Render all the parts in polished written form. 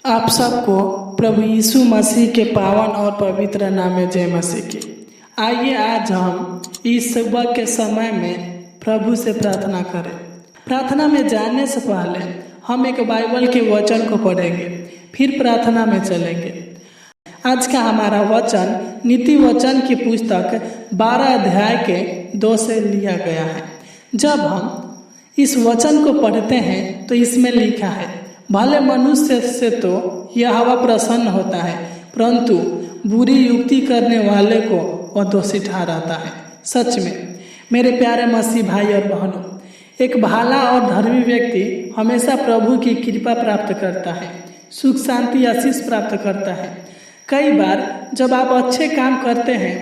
आप सबको प्रभु यीशु मसीह के पावन और पवित्र नाम में जय मसीह की। आइए आज हम इस सुबह के समय में प्रभु से प्रार्थना करें। प्रार्थना में जाने से पहले हम एक बाइबल के वचन को पढ़ेंगे, फिर प्रार्थना में चलेंगे। आज का हमारा वचन नीति वचन की पुस्तक 12 अध्याय के 2 से लिया गया है। जब हम इस वचन को पढ़ते हैं तो इसमें लिखा है, भले मनुष्य से तो यहोवा प्रसन्न होता है, परंतु बुरी युक्ति करने वाले को वह दोषी ठहराता है। सच में मेरे प्यारे मसीह भाई और बहनों, एक भला और धर्मी व्यक्ति हमेशा प्रभु की कृपा प्राप्त करता है, सुख शांति आशीष प्राप्त करता है। कई बार जब आप अच्छे काम करते हैं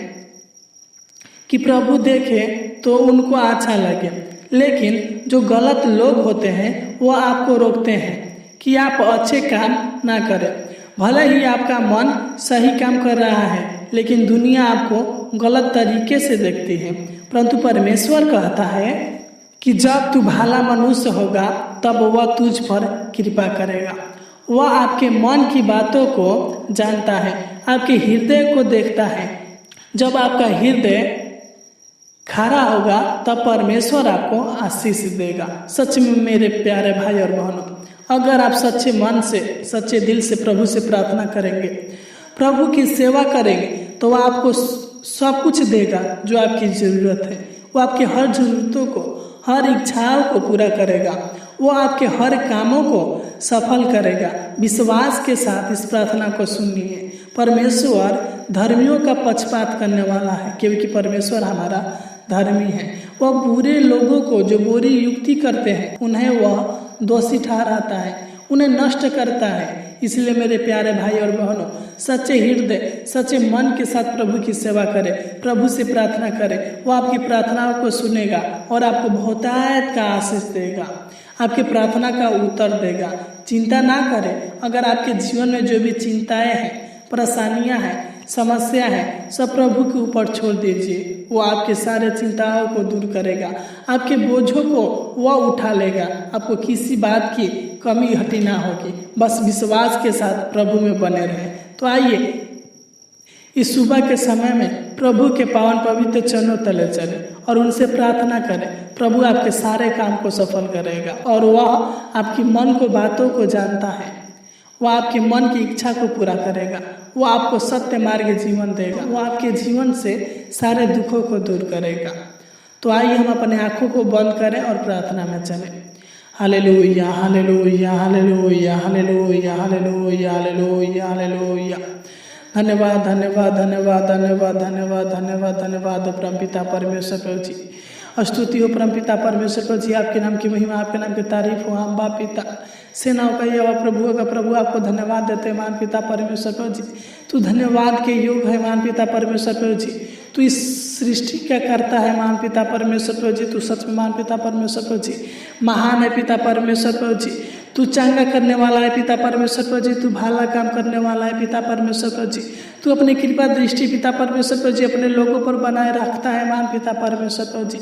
कि प्रभु देखे तो उनको अच्छा लगे, लेकिन जो गलत लोग होते हैं वो आपको रोकते हैं कि आप अच्छे काम ना करें। भले ही आपका मन सही काम कर रहा है, लेकिन दुनिया आपको गलत तरीके से देखती है, परंतु परमेश्वर कहता है कि जब तू भला मनुष्य होगा तब वह तुझ पर कृपा करेगा। वह आपके मन की बातों को जानता है, आपके हृदय को देखता है। जब आपका हृदय खरा होगा तब परमेश्वर आपको आशीष देगा। सच में मेरे प्यारे भाई और बहनों, अगर आप सच्चे मन से सच्चे दिल से प्रभु से प्रार्थना करेंगे, प्रभु की सेवा करेंगे, तो वह आपको सब कुछ देगा जो आपकी ज़रूरत है। वो आपके हर ज़रूरतों को, हर इच्छाओं को पूरा करेगा। वो आपके हर कामों को सफल करेगा। विश्वास के साथ इस प्रार्थना को सुनिए। परमेश्वर धर्मियों का पक्षपात करने वाला है, क्योंकि परमेश्वर हमारा धर्मी है। वह बुरे लोगों को जो बुरी युक्ति करते हैं उन्हें वह दोषी ठहराता है, उन्हें नष्ट करता है। इसलिए मेरे प्यारे भाई और बहनों, सच्चे हृदय सच्चे मन के साथ प्रभु की सेवा करें, प्रभु से प्रार्थना करें। वो आपकी प्रार्थनाओं को सुनेगा और आपको बहुतायत का आशीष देगा, आपकी प्रार्थना का उत्तर देगा। चिंता ना करें। अगर आपके जीवन में जो भी चिंताएं हैं, परेशानियां हैं, समस्या है, सब प्रभु के ऊपर छोड़ दीजिए। वो आपके सारे चिंताओं को दूर करेगा, आपके बोझों को वह उठा लेगा। आपको किसी बात की कमी घटी ना होगी। बस विश्वास के साथ प्रभु में बने रहें। तो आइए इस सुबह के समय में प्रभु के पावन पवित्र चरणों तले चले और उनसे प्रार्थना करें। प्रभु आपके सारे काम को सफल करेगा और वह आपकी मन को बातों को जानता है। वह आपके मन की इच्छा को पूरा करेगा। वो आपको सत्य मार्ग जीवन देगा। वो आपके जीवन से सारे दुखों को दूर करेगा। तो आइए हम अपने आँखों को बंद करें और प्रार्थना में चलें। Hallelujah, hallelujah, hallelujah, hallelujah, hallelujah, hallelujah, hallelujah. धन्यवाद, धन्यवाद, धन्यवाद, धन्यवाद, धन्यवाद, धन्यवाद, धन्यवाद परमपिता परमेश्वर प्रभु जी। स्तुति हो परमपिता परमेश्वर प्रभु जी। आपके नाम की महिमा, आपके नाम की तारीफ हो। हम बाप पिता सेनाओं का यहोवा प्रभु का प्रभु आपको धन्यवाद देते हैं महान पिता परमेश्वर प्रभु जी। तू धन्यवाद के योग है महान पिता परमेश्वर प्रभु जी। तू इस सृष्टि का करता है महान पिता परमेश्वर प्रभु जी। तू सच में महान पिता परमेश्वर प्रभु जी महान है पिता परमेश्वर प्रभु जी। तू चंगा करने वाला है पिता परमेश्वर प्रभु जी। तू भला काम करने वाला है पिता परमेश्वर प्रभु जी। तू अपनी कृपा दृष्टि पिता परमेश्वर प्रभु जी अपने लोगों पर बनाए रखता है महान पिता परमेश्वर प्रभु जी।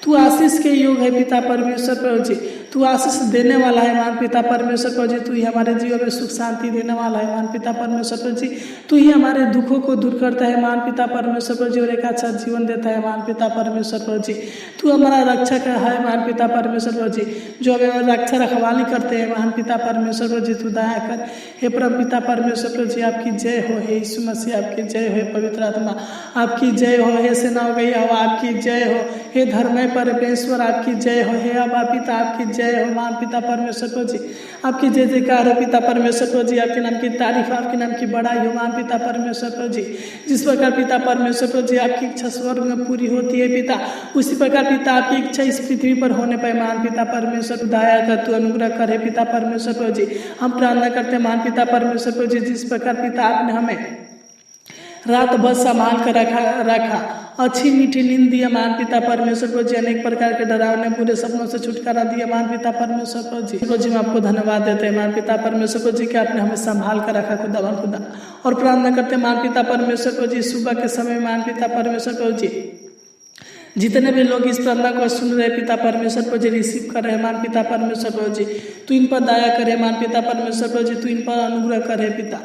तू आशीष के योग है पिता परमेश्वर प्रभु जी। तू आशीष देने वाला है महान पिता परमेश्वर प्रभु जी। तू ही हमारे जीवन में सुख शांति देने वाला है महान पिता परमेश्वर प्रभु जी। तू ही हमारे दुखों को दूर करता है महान पिता परमेश्वर प्रभु जी और एक अच्छा जीवन देता है महान पिता परमेश्वर प्रभु जी। तू हमारा रक्षक है महान पिता परमेश्वर प्रभु जी, जो हमें रक्षा रखवाली करते हैं महान पिता परमेश्वर प्रभु जी। तू दया कर हे परम पिता परमेश्वर प्रभु जी। आपकी जय हो हे यीशु मसीह, आपकी जय हो हे पवित्र आत्मा, आपकी जय हो हे सेनाओं का यहोवा, आपकी जय हो हे धर्म परमेश्वर, आपकी जय हो हे अबा पिता, आपकी जय हो महान पिता परमेश्वर प्रभु जी। आपकी जय जयकार हो पिता परमेश्वर प्रभु जी। आपके नाम की तारीफ, आपके नाम की बड़ाई हो महान पिता परमेश्वर प्रभु जी। जिस प्रकार पिता परमेश्वर प्रभु जी आपकी इच्छा स्वर्ग में पूरी होती है पिता, उसी प्रकार पिता आपकी इच्छा इस पृथ्वी पर होने पाए महान पिता परमेश्वर। दया कर, तू अनुग्रह करे पिता परमेश्वर प्रभु जी। हम प्रार्थना करते हैं महान पिता परमेश्वर प्रभु जी, जिस प्रकार पिता आपने हमें रात भर संभाल कर रखा, अच्छी मीठी नींद दिया महान पिता परमेश्वर प्रभु जी। अनेक प्रकार के डरावने बुरे सपनों से छुटकारा दिया महान पिता परमेश्वर प्रभु जी। प्रभु जी हम आपको धन्यवाद देते हैं महान पिता परमेश्वर प्रभु जी कि आपने हमें संभाल कर रखा खुदा और प्रार्थना करते हैं महान पिता परमेश्वर प्रभु जी। सुबह के समय महान पिता परमेश्वर प्रभु जी जितने भी लोग इस प्रार्थना को सुन रहे पिता परमेश्वर पर जी रिसीव कर रहे मान पिता परमेश्वर पर जी तू इन पर दया करे मान पिता परमेश्वर पर जी तू इन पर अनुग्रह करे पिता।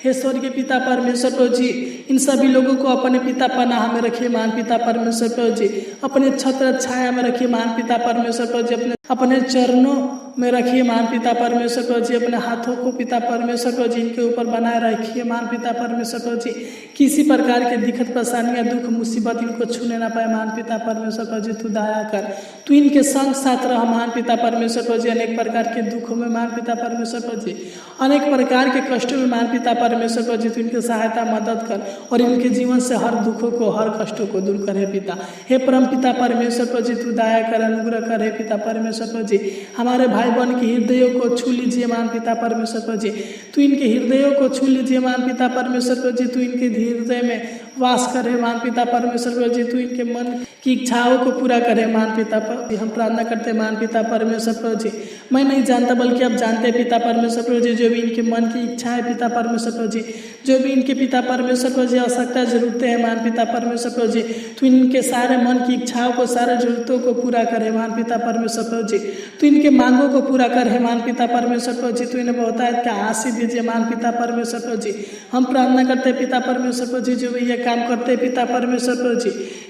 हे स्वर्गीय पिता परमेश्वर पर जी इन सभी लोगों को अपने पिता पनाह में रखिए मान पिता परमेश्वर पर जी अपने छत्र छाया में रखिए मान पिता परमेश्वर पर जी अपने चरणों में रखिए मान पिता परमेश्वर पर जी अपने हाथों को पिता परमेश्वर पर जी इनके ऊपर बनाए रखिए मान पिता परमेश्वर पर जी किसी प्रकार के दिक्कत परेशानियां दुख मुसीबत इनको छूने ना पाए मान पिता परमेश्वर पर जी तू दया कर तू इनके संग साथ रह मान पिता परमेश्वर पर जी अनेक प्रकार के दुखों में मान पिता परमेश्वर पर जी अनेक प्रकार के कष्टों में मान पिता परमेश्वर पर जी तू इनकी सहायता मदद कर और इनके जीवन से हर दुखों को हर कष्टों को दूर करे पिता। हे परम पिता परमेश्वर पर जी तू दया कर अनुग्रह कर हे पिता परमेश्वर पर जी हमारे भाई बहन के हृदयों को छू लीजिए मान पिता परमेश्वर पर जी तू इनके हृदयों को छू लीजिए मान पिता परमेश्वर पर जी तू इनके हृदय में वास करे मान पिता परमेश्वर पर जी तू इनके मन की इच्छाओं को पूरा करे मान पिता पर हम प्रार्थना करते मान पिता परमेश्वर पर जी मैं नहीं जानता बल्कि आप जानते पिता परमेश्वर पर जी जो भी इनके मन की इच्छा है पिता परमेश्वर पर जी जो भी इनके पिता परमेश्वर पर जी आवश्यकता जरूरतें हैं मान पिता परमेश्वर पर जी तू इनके सारे मन की इच्छाओं को सारे जरूरतों को पूरा करे मान पिता परमेश्वर पर जी तू इनके मांगों को पूरा करे मान पिता परमेश्वर पर जी तू इन्हें बहुत का आशीष दीजिए मान पिता परमेश्वर पर जी हम प्रार्थना करते पिता परमेश्वर पर जी जो भी ये काम करते पिता परमेश्वर पर जी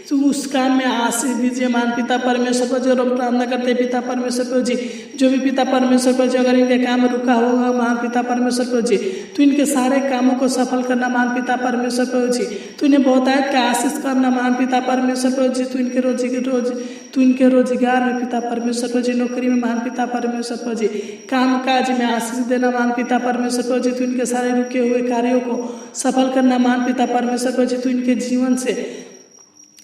तू उस काम में आशीष दीजिए मान पिता परमेश्वर पर जी और हम प्रार्थना करते पिता परमेश्वर पर जी जो भी पिता परमेश्वर पर जी अगर इनके काम रुका होगा मान पिता परमेश्वर पर जी तू इनके सारे कामों को सफल करना मान पिता परमेश्वर पर जी तू इन्हें बहुतायत का आशीष करना मान पिता परमेश्वर पर जी तू इनके रोजगार में पिता परमेश्वर पर जी नौकरी में मान पिता परमेश्वर पर जी काम काज में आशीष देना मान पिता परमेश्वर पर जी तू इनके सारे रुके हुए कार्यों को सफल करना मान पिता परमेश्वर पर जी तू इनके जीवन से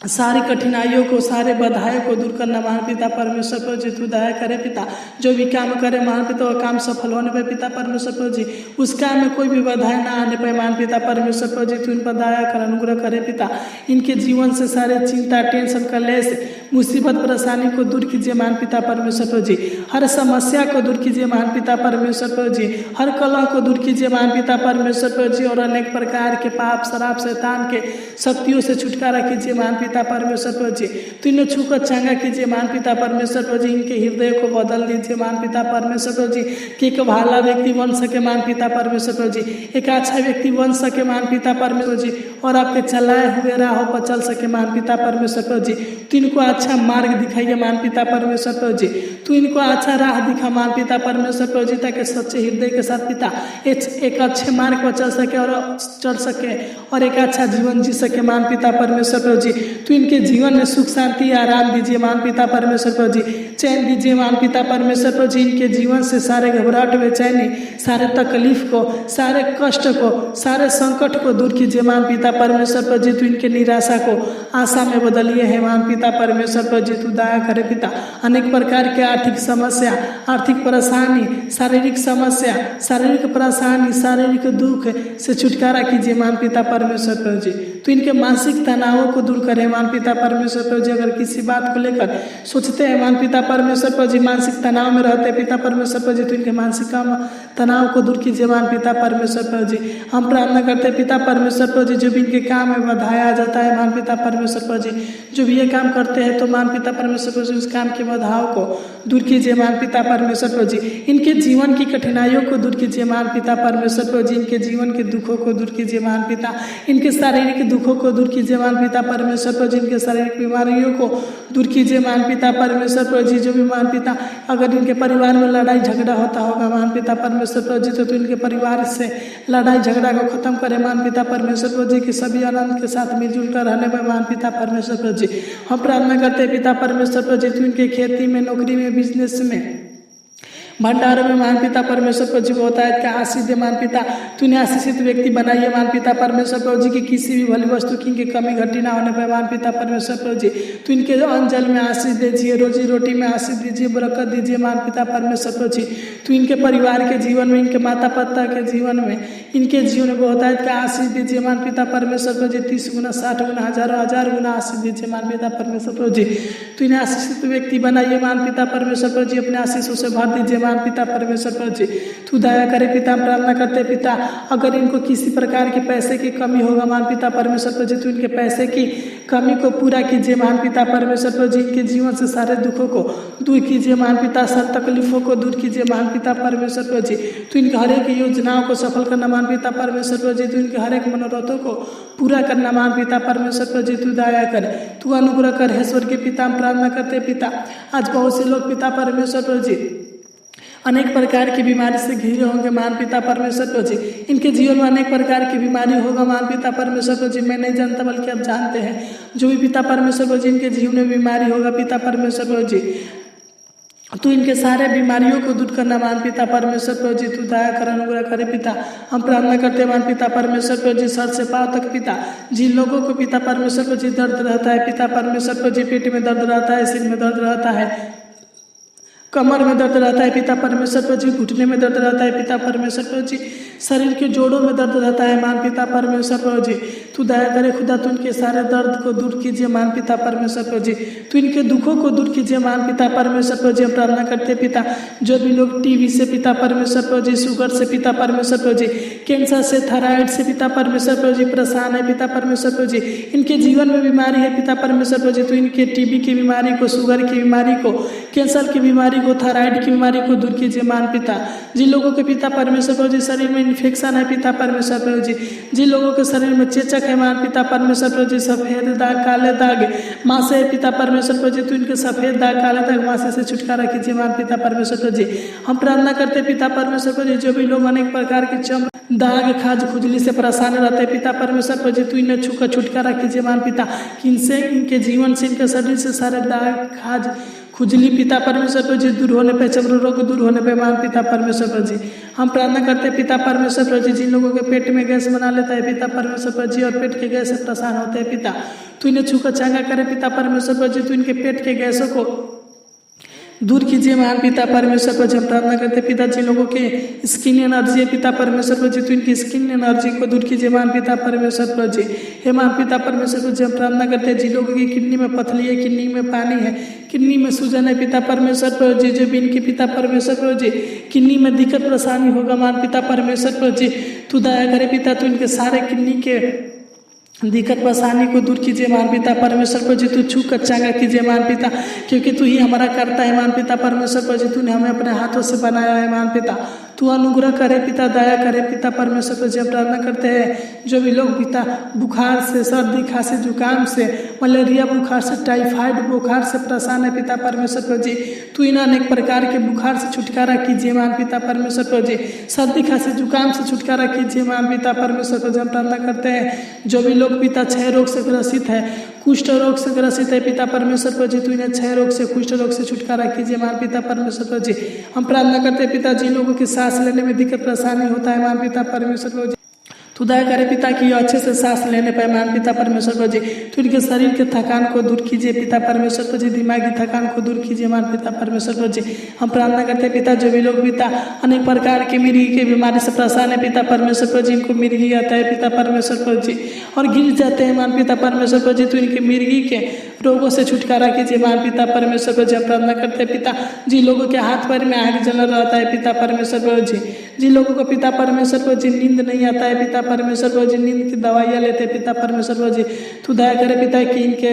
सारी कठिनाइयों को सारे बाधाओं को दूर करना मान पिता परमेश्वर पर जी तू दया करे पिता जो भी काम करे मान पिता वो काम सफल होने पे पिता परमेश्वर पर जी उस काम में कोई भी बाधाएं ना आने पाए मान पिता परमेश्वर पर जी तू इन पर दया कर अनुग्रह करे पिता इनके जीवन से सारे चिंता टेंशन कलेश मुसीबत परेशानी को दूर कीजिए मान पिता परमेश्वर पर जी हर समस्या को दूर कीजिए मान पिता परमेश्वर पर जी हर कलह को दूर कीजिए मान पिता परमेश्वर पर जी और अनेक प्रकार के पाप शराब शैतान के शक्तियों से छुटकारा कीजिए मान पिता परमेश्वर पर जी तू इन्हें छूकर चंगा कीजिए मान पिता परमेश्वर पर जी इनके हृदय को बदल दीजिए मान पिता परमेश्वर पर जी कि एक भला व्यक्ति बन सके मान पिता परमेश्वर पर जी एक अच्छा व्यक्ति बन सके मान पिता परमेश्वर जी और आपके चलाए हुए राहों पर चल सके मान पिता परमेश्वर पर जी तू इनको अच्छा मार्ग दिखाइए मान पिता परमेश्वर पर जी तू इनको अच्छा राह दिखा मान पिता परमेश्वर पर जी ताकि सच्चे हृदय के साथ पिता एक अच्छे मार्ग पर चल सके और चल सके और एक अच्छा जीवन जी सके मान पिता परमेश्वर पर जी तू इनके जीवन में सुख शांति आराम दीजिए मान पिता परमेश्वर पर जी चैन दीजिए मान पिता परमेश्वर पर जी इनके जीवन से सारे घबराहट बेचैनी सारे तकलीफ को सारे कष्ट को सारे संकट को दूर कीजिए मान पिता परमेश्वर पर जी तू इनके निराशा को आशा में बदलिए है मान पिता परमेश्वर पर जी तू दया करे पिता अनेक प्रकार के आर्थिक समस्या आर्थिक परेशानी शारीरिक समस्या शारीरिक परेशानी शारीरिक दुख से छुटकारा कीजिए मान पिता परमेश्वर पर जी तू इनके मानसिक तनावों को दूर करे मान पिता परमेश्वर पर जी अगर किसी बात को लेकर सोचते हैं मान पिता परमेश्वर पर जी मानसिक तनाव में रहते हैं पिता परमेश्वर पर जी तो इनके मानसिक तनाव को दूर कीजिए मान पिता परमेश्वर पर जी हम प्रार्थना करते हैं पिता परमेश्वर पर जी जो भी इनके काम में बधाया जाता है मान पिता परमेश्वर पर जी जो भी ये काम करते हैं तो मान पिता परमेश्वर पर जी उस काम के बाधाओं को दूर कीजिए मान पिता परमेश्वर पर जी इनके जीवन की कठिनाइयों को दूर कीजिए मान पिता परमेश्वर पर जी इनके जीवन के दुखों को दूर कीजिए मान पिता इनके शारीरिक दुखों को दूर कीजिए मान पिता परमेश्वर पर जी इनके शारीरिक बीमारियों को दूर कीजिए मान पिता परमेश्वर पर जी जो भी मान पिता अगर इनके परिवार में लड़ाई झगड़ा होता होगा मान पिता परमेश्वर पर जी तो इनके परिवार से लड़ाई झगड़ा को खत्म करे मान पिता परमेश्वर पर जी कि सभी आनंद के साथ मिलजुल कर रहने पर मान पिता परमेश्वर पर जी हम प्रार्थना करते हैं पिता परमेश्वर पर जी तू इनके खेती में नौकरी में बिजनेस में भंडारों में मान पिता परमेश्वर पर जी होता है क्या आशीष दे मान पिता तूने आशीषित व्यक्ति बनाइए मान पिता परमेश्वर पर जी की किसी भी भली वस्तु की इनकी कमी घटी ना होने पर मान पिता परमेश्वर पर जी तू इनके अंजल में आशीष दीजिए रोजी रोटी में आशीष दीजिए बरकत दीजिए मान पिता परमेश्वर पर जी तू इनके परिवार के जीवन में इनके माता पिता के जीवन में इनके जीवन में बहुत है क्या आशीष दीजिए मान पिता परमेश्वर पर जी 30 गुना 60 गुना हजार गुना आशीष दीजिए मान पिता परमेश्वर पर जी तू इन्हें आशीषित व्यक्ति बनाइए मान पिता परमेश्वर पर जी अपने आशीषों से भर दीजिए महान पिता परमेश्वर प्रभु जी तू दया करे पिता। हम प्रार्थना करते पिता अगर इनको किसी प्रकार के पैसे की कमी होगा महान पिता परमेश्वर प्रभु जी तू इनके पैसे की कमी को पूरा कीजिए महान पिता परमेश्वर प्रभु जी। इनके जीवन से सारे दुखों को दूर कीजिए महान पिता, सब तकलीफों को दूर कीजिए महान पिता परमेश्वर प्रभु जी। तू इनके हर एक योजनाओं को सफल करना महान पिता परमेश्वर प्रभु जी। तू इनके हर एक मनोरथों को पूरा करना महान पिता परमेश्वर प्रभु जी। तू दया कर, तू अनुग्रह कर हे स्वर्गीय पिता। हम प्रार्थना करते पिता आज बहुत से लोग पिता परमेश्वर प्रभु जी अनेक प्रकार की बीमारी से घिरे होंगे महान पिता परमेश्वर प्रभु जी। इनके जीवन में अनेक प्रकार की बीमारी होगा महान पिता परमेश्वर प्रभु जी। मैं नहीं जानता बल्कि आप जानते हैं। जो भी पिता परमेश्वर प्रभु जी इनके जीवन में बीमारी होगा पिता परमेश्वर प्रभु जी तू इनके सारे बीमारियों को दूर करना महान पिता परमेश्वर प्रभु जी। तू दया कर, अनुग्रह करे पिता। हम प्रार्थना करते महान पिता परमेश्वर प्रभु जी सर से पांव तक पिता जिन लोगों को पिता परमेश्वर प्रभु जी दर्द रहता है पिता परमेश्वर प्रभु जी, पेट में दर्द रहता है, सिर में दर्द रहता है, कमर में दर्द रहता है पिता परमेश्वर प्रभु जी, घुटने में दर्द रहता है पिता परमेश्वर प्रभु जी, शरीर के जोड़ों में दर्द रहता है महान पिता परमेश्वर प्रभु जी तू दया करे खुदा। तू इनके सारे दर्द को दूर कीजिए महान पिता परमेश्वर प्रभु जी। तू इनके दुखों को दूर कीजिए महान पिता परमेश्वर प्रभु जी। हम प्रार्थना करते पिता जो भी लोग टीबी से पिता परमेश्वर प्रभु जी, शुगर से पिता परमेश्वर प्रभु जी, कैंसर से, थायराइड से पिता परमेश्वर प्रभु जी परेशान है पिता परमेश्वर प्रभु जी, इनके जीवन में बीमारी है पिता परमेश्वर प्रभु जी। तू इनके टीबी की बीमारी को, शुगर की बीमारी को, कैंसर की बीमारी को, थायराइड की बीमारी को दूर कीजिए महान पिता। जिन लोगों के पिता परमेश्वर प्रभु जी शरीर में इन्फेक्शन है पिता परमेश्वर प्रभु जी, जिन लोगों के शरीर में चेचक है महान पिता परमेश्वर प्रभु जी, सफेद दाग, काले दाग, मासे है पिता परमेश्वर प्रभु जी तू इनके सफेद दाग, काले दाग, मासे से छुटकारा कीजिए महान पिता परमेश्वर प्रभु जी। हम प्रार्थना करते पिता परमेश्वर प्रभु जी जो भी लोग अनेक प्रकार के चम दाग, खाज, खुजली से परेशान रहते हैं पिता परमेश्वर प्रभु जी तू इन्हें छूकर छुटकारा कीजिए महान पिता। इनसे, इनके जीवन से, इनके शरीर से सारे दाग, खाज, खुजली पिता परमेश्वर प्रभु जी दूर होने पे, चमड़ी रोग दूर होने पे महान पिता परमेश्वर प्रभु जी। हम प्रार्थना करते हैं पिता परमेश्वर प्रभु जी जिन लोगों के पेट में गैस बना लेता है पिता परमेश्वर प्रभु जी और पेट के गैस से परेशान होते हैं पिता तू इन्हें छूकर चंगा करे पिता परमेश्वर प्रभु जी। तू इनके पेट के गैसों को दूर कीजिए महान पिता परमेश्वर प्रभु जी। हम प्रार्थना करते पिता जिन लोगों के स्किन एनर्जी है पिता परमेश्वर प्रभु जी तू इनकी स्किन एनर्जी को दूर कीजिए महान पिता परमेश्वर प्रभु जी। हे महान पिता परमेश्वर प्रभु जी हम प्रार्थना करते हैं जिन लोगों की किडनी में पथरी है, किडनी में पानी है, किडनी में सूजन है पिता परमेश्वर प्रभु जी, जो भी इनके पिता परमेश्वर प्रभु जी किडनी में दिक्कत परेशानी होगा महान पिता परमेश्वर प्रभु जी तू दया करे पिता। तू इनके सारे किडनी के दिक्कत परेशानी को दूर कीजिए महान पिता परमेश्वर प्रभु जी। तू छू कर चंगा कीजिए महान पिता क्योंकि तू ही हमारा करता है महान पिता परमेश्वर प्रभु जी। तूने हमें अपने हाथों से बनाया है महान पिता। तू अनुग्रह करे पिता, दया करे पिता परमेश्वर प्रभु जी। हम प्रार्थना करते हैं जो भी लोग पिता बुखार से, सर्दी, खांसी, जुकाम से, मलेरिया बुखार से, टाइफाइड बुखार से परेशान है पिता परमेश्वर प्रभु जी तू इन अनेक प्रकार के बुखार से छुटकारा कीजिए महान पिता परमेश्वर प्रभु जी। सर्दी, खांसी, जुकाम से छुटकारा कीजिए महान पिता परमेश्वर प्रभु जी। हम प्रार्थना करते हैं जो भी लोग पिता क्षय रोग से ग्रसित है, कुष्ठ रोग से ग्रसित है पिता परमेश्वर प्रभु जी तू इन्हें क्षय रोग से, कुष्ठ रोग से छुटकारा कीजिए महान पिता परमेश्वर प्रभु जी। हम प्रार्थना करते हैं पिता जिन लोगों की सांस लेने में दिक्कत परेशानी होता है महान पिता परमेश्वर प्रभु जी तू दया करे पिता कि अच्छे से सांस लेने पाए महान पिता परमेश्वर प्रभु जी। तू इनके शरीर के थकान को दूर कीजिए पिता परमेश्वर प्रभु जी, दिमागी थकान को दूर कीजिए महान पिता परमेश्वर प्रभु जी। हम प्रार्थना करते हैं पिता जो भी लोग पिता अनेक प्रकार की मिर्गी की बीमारी से परेशान है पिता परमेश्वर प्रभु जी, इनको मिर्गी आता है पिता परमेश्वर प्रभु जी और गिर जाते हैं महान पिता परमेश्वर प्रभु जी। तू इनके मिर्गी के रोगों से छुटकारा कीजिए महान पिता परमेश्वर प्रभु जी। हम प्रार्थना करते हैं पिता जिन लोगों के हाथ पैर में आग जल रहता है पिता परमेश्वर प्रभु जी, जिन लोगों को पिता परमेश्वर प्रभु जी नींद नहीं आता है पिता परमेश्वर प्रभु जी, नींद की दवाइयाँ लेते पिता परमेश्वर प्रभु जी तू दया करे पिता कि इनके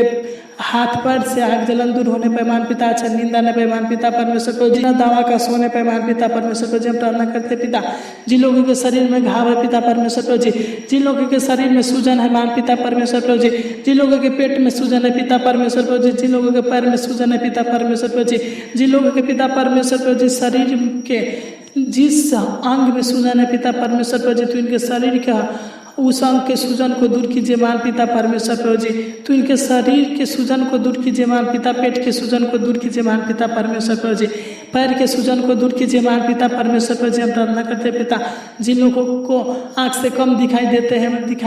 हाथ पैर से आग जलन दूर होने पर मान पिता, अच्छा नींद आने पर मान पिता परमेश्वर प्रभु जी, दवा का सोने पर मान पिता परमेश्वर प्रभु जी। हम प्रार्थना करते पिता जिन लोगों के शरीर में घाव है पिता परमेश्वर प्रभु जी, जिन लोगों के शरीर में सूजन है मान पिता परमेश्वर प्रभु जी, जिन लोगों के पेट में सूजन है पिता परमेश्वर प्रभु जी, जिन लोगों के पैर में सूजन है पिता परमेश्वर प्रभु जी, जिन लोगों के पिता परमेश्वर प्रभु जी शरीर के जिस अंग में सूजन है पिता परमेश्वर प्रभु जी, तू इनके शरीर का उस अंग के सूजन को दूर कीजिए मान पिता परमेश्वर प्रभु जी। तू इनके शरीर के सूजन को दूर कीजिए मान पिता, पेट के सूजन को दूर कीजिए मान पिता परमेश्वर प्रभु जी, पैर के सूजन को दूर कीजिए मान पिता परमेश्वर प्रभु जी। हम प्रार्थना करते पिता जिन लोगों को आँख से कम दिखाई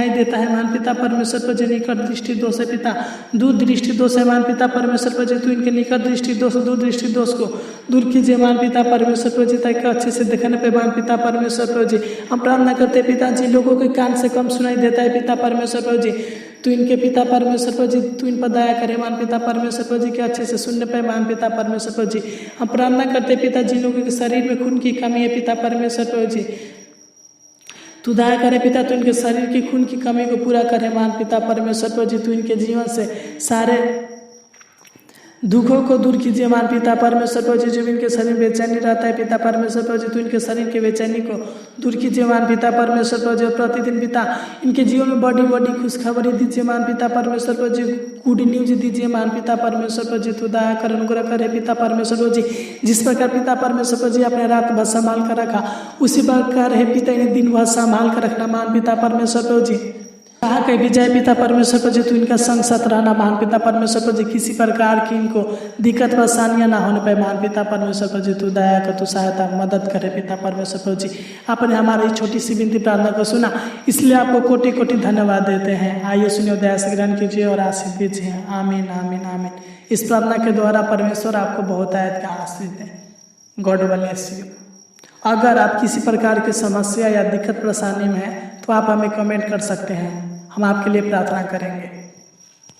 देता है मान पिता परमेश्वर प्रभु जी, निकट दृष्टि दोष है पिता, दूर दृष्टि दोष है मान पिता परमेश्वर प्रभु जी, तू इनके निकट दृष्टि दोष, दूर दृष्टि दोष को दूर कीजिए मान पिता परमेश्वर प्रभु जी, ताकि अच्छे से देखने पे मान पिता परमेश्वर प्रभु जी। हम प्रार्थना करते पिता जिन लोगों के कान से कम सुनाई देता है पिता परमेश्वर प्रभु जी, तू इनके पिता परमेश्वर प्रभु जी, तू इन पर दया करे मान पिता परमेश्वर प्रभु जी के अच्छे से सुनने पे मान पिता परमेश्वर प्रभु जी। हम प्रार्थना करते पिता जिन लोगों के शरीर में खून की कमी है पिता परमेश्वर प्रभु जी, तू दया करे पिता, तू इनके शरीर की खून की कमी को पूरा करे मान पिता परमेश्वर प्रभु जी। तू इनके जीवन से सारे दुखों को दूर कीजिए मान पिता परमेश्वर प्रभु जी। जो इनके शरीर में बेचैनी रहता है पिता परमेश्वर प्रभु जी, तू इनके शरीर के बेचैनी को दूर कीजिए मान पिता परमेश्वर प्रभु जी। प्रतिदिन पिता इनके जीवन में बड़ी बड़ी खुशखबरी दीजिए मान पिता परमेश्वर प्रभु जी, गुड न्यूज दीजिए मान पिता परमेश्वर प्रभु जी। तू दया कर अनुग्रह करे पिता परमेश्वर प्रभु जी। जिस प्रकार पिता परमेश्वर प्रभु जी आपने रात भर संभाल कर रखा, उसी प्रकार है पिता इन्हें दिन भर संभाल कर रखना मान पिता परमेश्वर प्रभु जी। कहा कह विजय पिता परमेश्वर प्रभु जी, तू इनका संग साथ रहना मान पिता परमेश्वर प्रभु जी। किसी प्रकार की इनको दिक्कत परेशानियां ना होने पाए मान पिता परमेश्वर प्रभु जी। तू दया कर, तू सहायता मदद करे पिता परमेश्वर प्रभु जी। आपने हमारी छोटी सी विनती प्रार्थना को सुना, इसलिए आपको कोटि कोटि धन्यवाद देते हैं। आइए सुनिए, दया से ग्रहण कीजिए और आशीष दीजिए। आमीन आमीन आमीन। इस प्रार्थना के द्वारा परमेश्वर आपको बहुत आयत का आशीष दे। God bless you. अगर आप किसी प्रकार की समस्या या दिक्कत परेशानी में हैं तो आप हमें कमेंट कर सकते हैं, हम आपके लिए प्रार्थना करेंगे।